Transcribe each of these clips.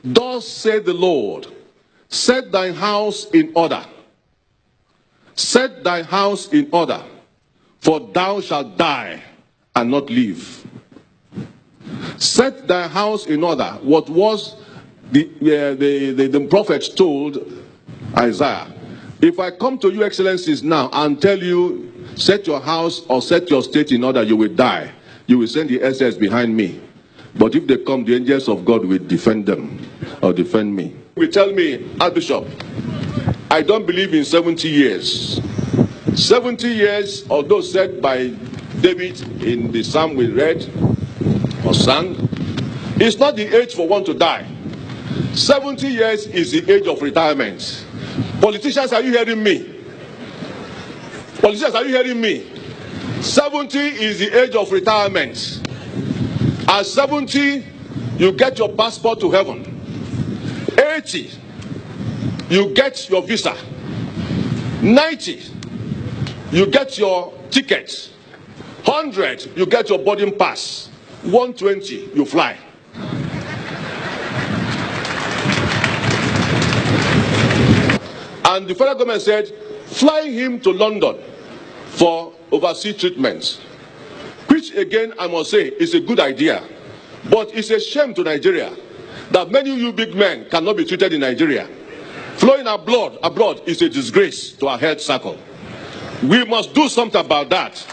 Thus said the Lord, set thine house in order. Set thy house in order, for thou shalt die and not live. Set thy house in order. What was the prophets told Isaiah? If I come to you, excellencies, now and tell you, set your house or set your state in order, you will die. You will send the SS behind me. But if they come, the angels of God will defend them or defend me. You will tell me, Archbishop, I don't believe in 70 years. 70 years, although said by David in the psalm we read or sang, it's not the age for one to die. 70 years is the age of retirement. Politicians, are you hearing me? Politicians, are you hearing me? 70 is the age of retirement. At 70, you get your passport to heaven. 80, you get your visa. 90, you get your ticket. 100, you get your boarding pass. 120, you fly. And the federal government said, fly him to London for overseas treatment. Which again, I must say, is a good idea. But it's a shame to Nigeria that many of you big men cannot be treated in Nigeria. Flowing abroad is a disgrace to our health circle. We must do something about that.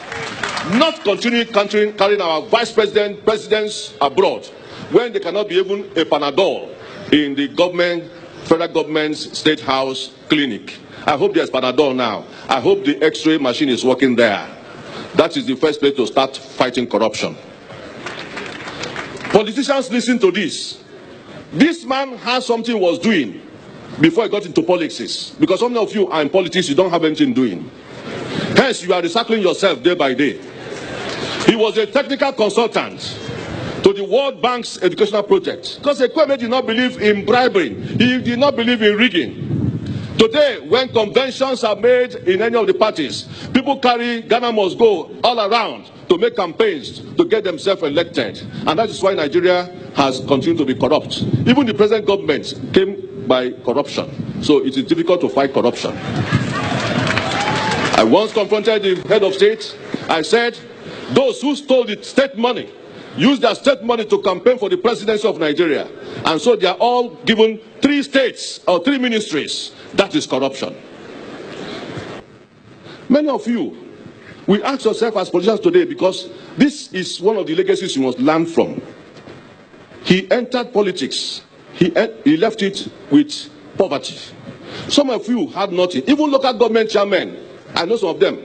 Not continue carrying our vice presidents abroad when they cannot be even a Panadol in the government, federal government's state house clinic. I hope there's Panadol now. I hope the X-ray machine is working there. That is the first place to start fighting corruption. Politicians, listen to this. This man has something he was doing before he got into politics. Because some of you are in politics, you don't have anything doing. Hence, you are recycling yourself day by day. He was a technical consultant to the World Bank's educational project. Because Ekweme did not believe in bribery. He did not believe in rigging. Today, when conventions are made in any of the parties, people carry Ghana must go all around to make campaigns to get themselves elected. And that is why Nigeria has continued to be corrupt. Even the present government came by corruption. So it is difficult to fight corruption. I once confronted the head of state. I said, those who stole the state money used their state money to campaign for the presidency of Nigeria. And so they are all given 3 states or 3 ministries. That is corruption. Many of you, we ask yourself as politicians today, because this is one of the legacies you must learn from. He entered politics. He left it with poverty. Some of you had nothing. Even local government chairmen, I know some of them,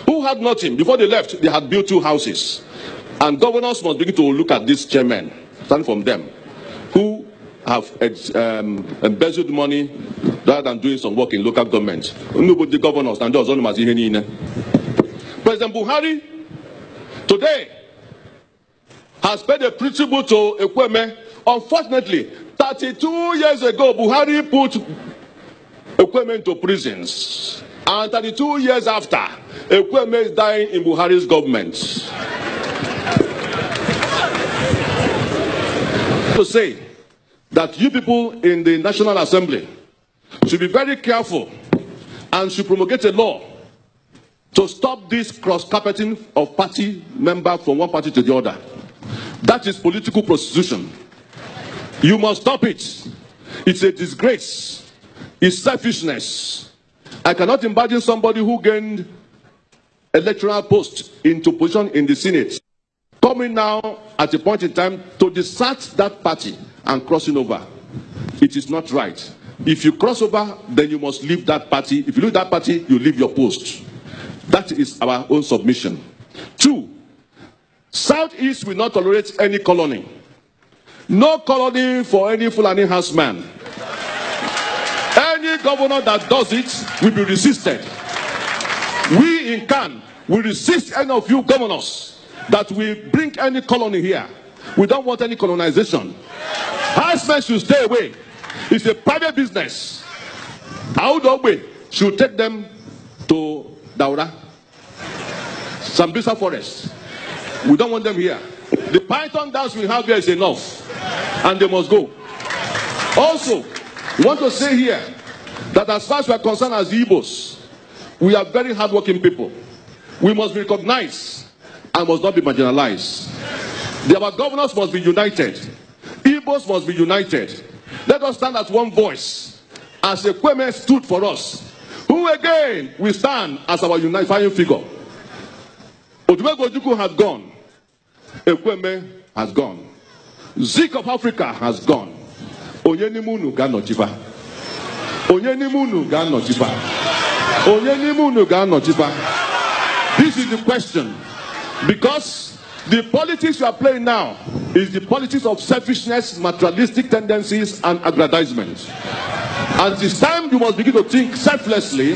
who had nothing. Before they left, they had built 2 houses. And governors must begin to look at these chairmen, stand from them, who have embezzled money rather than doing some work in local government. Nobody governors and those only President Buhari today has paid a tribute to Ekweme. Unfortunately, 32 years ago, Buhari put Ekweme into prisons. And 32 years after, Ekweme is dying in Buhari's government. To say that you people in the National Assembly should be very careful and should promulgate a law to stop this cross-carpeting of party members from one party to the other. That is political prostitution. You must stop it. It's a disgrace. It's selfishness. I cannot imagine somebody who gained electoral post into position in the Senate coming now at a point in time to desert that party and crossing over. It is not right. If you cross over, then you must leave that party. If you leave that party, you leave your post. That is our own submission. 2, Southeast will not tolerate any colony. No colony for any Fulani houseman. Any governor that does it will be resisted. We in CAN will resist any of you governors that will bring any colony here. We don't want any colonization. Housemen should stay away. It's a private business. Audogbe should take them to Daura, Sambisa Forest. We don't want them here. The python dance we have here is enough, and they must go. Also, we want to say here that as far as we are concerned as Igbos, we are very hardworking people. We must be recognized and must not be marginalized. Our governors must be united. Igbos must be united. Let us stand as one voice, as Ekweme stood for us, who again will stand as our unifying figure. Odumegwu Ojukwu has gone. Ekweme has gone. Zik of Africa has gone. Onyenimunu ga notifa. Onyenimunu ga notifa. Onyenimunu ga notifa. This is the question. Because the politics you are playing now is the politics of selfishness, materialistic tendencies, and aggrandizement. And it's time you must begin to think selflessly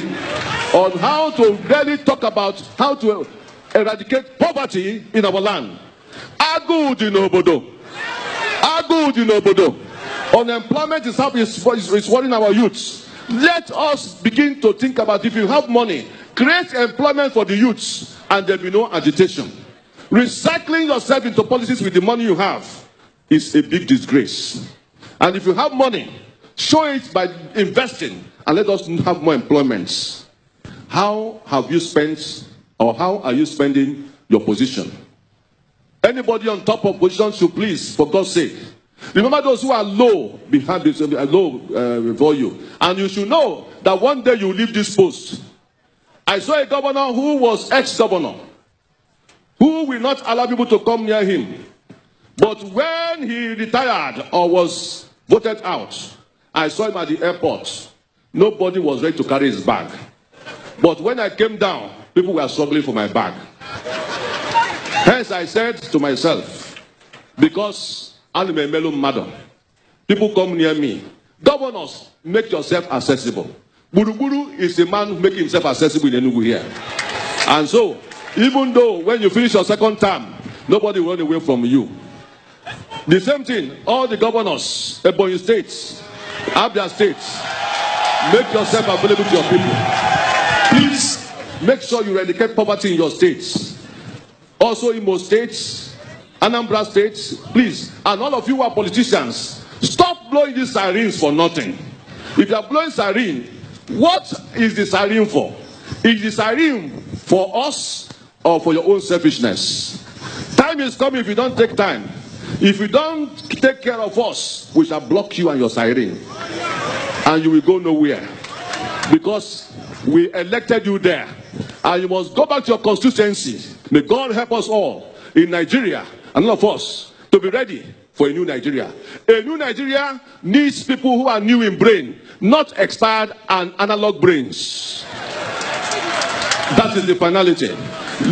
on how to really talk about how to eradicate poverty in our land. Agud in Obodo. Agud in Obodo. Unemployment is worrying our youths. Let us begin to think about, if you have money, create employment for the youths and there will be no agitation. Recycling yourself into policies with the money you have is a big disgrace. And if you have money, show it by investing and let us have more employments. How have you spent, or how are you spending your position? Anybody on top of position should please, for God's sake, remember those who are low behind this, low before you. And you should know that one day you will leave this post. I saw a governor who was ex-governor, who will not allow people to come near him. But when he retired or was voted out, I saw him at the airport. Nobody was ready to carry his bag. But when I came down, people were struggling for my bag. Hence I said to myself, because I'm a melon madam, people come near me. Governors, make yourself accessible. Buruburu is a man who makes himself accessible in Enugu here. And so, even though when you finish your second term, nobody will run away from you. The same thing, all the governors, Ebonyi states, Abia states, make yourself available to your people. Please, make sure you eradicate poverty in your states. Also Imo states, Anambra states, please. And all of you who are politicians, stop blowing these sirens for nothing. If you are blowing siren, what is the siren for? Is the siren for us or for your own selfishness? Time is coming if you don't take time. If you don't take care of us, we shall block you and your siren. And you will go nowhere. Because we elected you there. And you must go back to your constituency. May God help us all in Nigeria, and all of us, to be ready for a new Nigeria. A new Nigeria needs people who are new in brain, not expired and analog brains. That is the finality.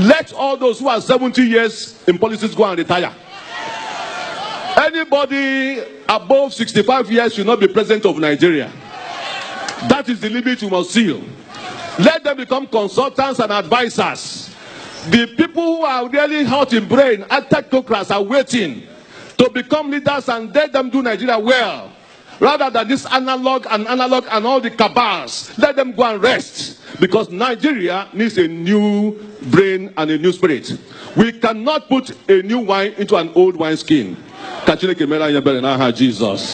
Let all those who are 70 years in politics go and retire. Anybody above 65 years should not be president of Nigeria. That is the limit we must seal. Let them become consultants and advisors. The people who are really hot in brain, technocrats, are waiting to become leaders and let them do Nigeria well. Rather than this analog and all the cabals, let them go and rest. Because Nigeria needs a new brain and a new spirit. We cannot put a new wine into an old wineskin. Jesus.